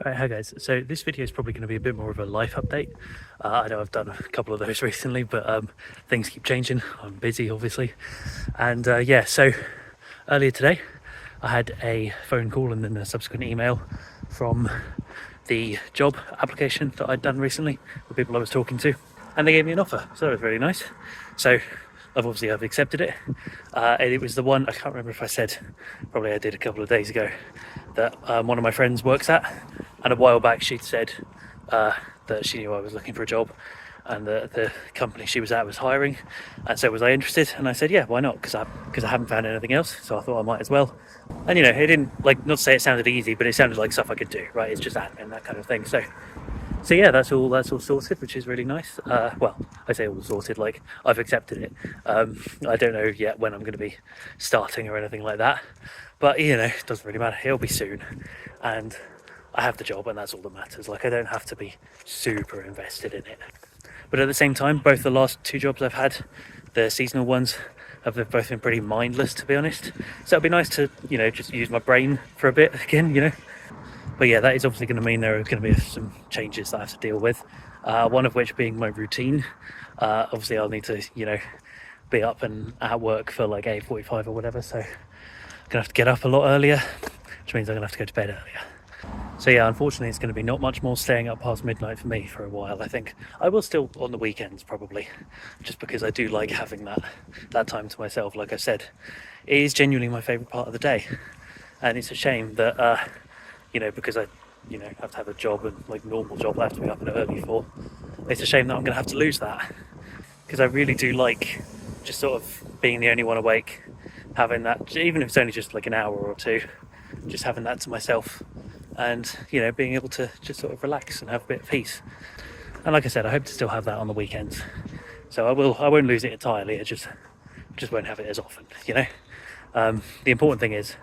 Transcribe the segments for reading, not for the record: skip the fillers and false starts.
Alright, hi guys. So this video is probably going to be a bit more of a life update. I know I've done a couple of those recently, but things keep changing. I'm busy, obviously. And yeah, so earlier today, I had a phone call and then a subsequent email from the job application that I'd done recently with people I was talking to. And they gave me an offer, so that was really nice. So I've accepted it. And it was the one, I can't remember if I said, probably I did a couple of days ago, that one of my friends works at. And a while back she'd said that she knew I was looking for a job and the company she was at was hiring, and so was I interested, and I said yeah, why not, because I haven't found anything else, so I thought I might as well. And you know, it didn't, like, not to say it sounded easy, but it sounded like stuff I could do, right? It's just admin, that kind of thing. So yeah, that's all sorted, which is really nice. Well, I say all sorted, like I've accepted it. I don't know yet when I'm going to be starting or anything like that, but you know, it doesn't really matter, it'll be soon. And I have the job, and that's all that matters. Like, I don't have to be super invested in it. But at the same time, both the last two jobs I've had, the seasonal ones, have both been pretty mindless, to be honest. So it'd be nice to, you know, just use my brain for a bit again, you know. But yeah, that is obviously going to mean there are going to be some changes that I have to deal with. One of which being my routine. Obviously, I'll need to, you know, be up and at work for like 8:45 or whatever. So I'm going to have to get up a lot earlier, which means I'm going to have to go to bed earlier. So yeah, unfortunately it's going to be not much more staying up past midnight for me for a while. I think I will still on the weekends probably, just because I do like having that time to myself. Like I said, it is genuinely my favourite part of the day, and it's a shame that you know, because I, you know, have to have a job, and like normal job I have to be up and early for. It's a shame that I'm going to have to lose that, because I really do like just sort of being the only one awake, having that, even if it's only just like an hour or two, just having that to myself. And you know, being able to just sort of relax and have a bit of peace. And like I said, I hope to still have that on the weekends. So I won't lose it entirely. I just won't have it as often, you know. The important thing is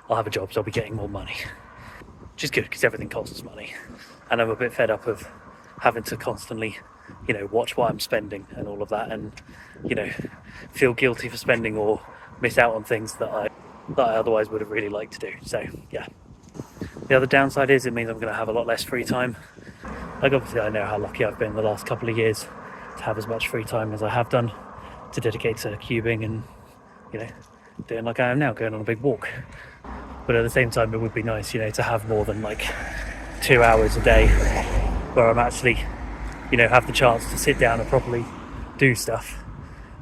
I'll have a job, so I'll be getting more money, which is good because everything costs money. And I'm a bit fed up of having to constantly, you know, watch what I'm spending and all of that, and you know, feel guilty for spending or miss out on things that I otherwise would have really liked to do. So yeah. The other downside is it means I'm going to have a lot less free time. Like, obviously I know how lucky I've been the last couple of years to have as much free time as I have done to dedicate to cubing and, you know, doing like I am now, going on a big walk. But at the same time, it would be nice, you know, to have more than like 2 hours a day where I'm actually, you know, have the chance to sit down and properly do stuff.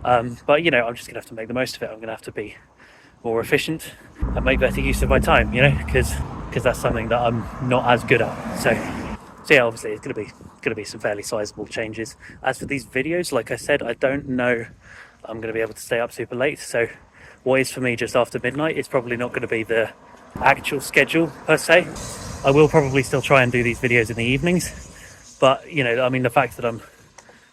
But you know, I'm just going to have to make the most of it. I'm going to have to be more efficient and make better use of my time, you know, because that's something that I'm not as good at. So yeah, obviously it's going to be some fairly sizable changes. As for these videos, like I said, I don't know I'm going to be able to stay up super late. So what is for me just after midnight is probably not going to be the actual schedule per se. I will probably still try and do these videos in the evenings, but you know, I mean, the fact that I'm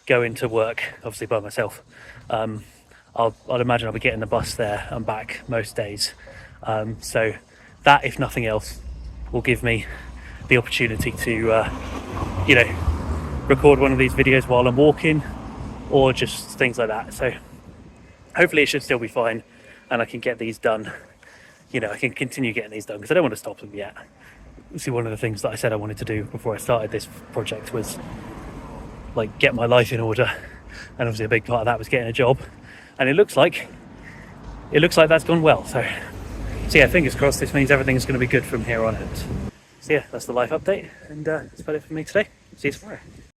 going to work obviously by myself, I'd imagine I'll be getting the bus there and back most days. So that, if nothing else, will give me the opportunity to, you know, record one of these videos while I'm walking, or just things like that. So hopefully it should still be fine, and I can get these done. You know, I can continue getting these done because I don't want to stop them yet. See, one of the things that I said I wanted to do before I started this project was like get my life in order, and obviously a big part of that was getting a job, and it looks like that's gone well. So yeah, fingers crossed. This means everything's going to be good from here on out. So yeah, that's the life update, and that's about it for me today. See you tomorrow.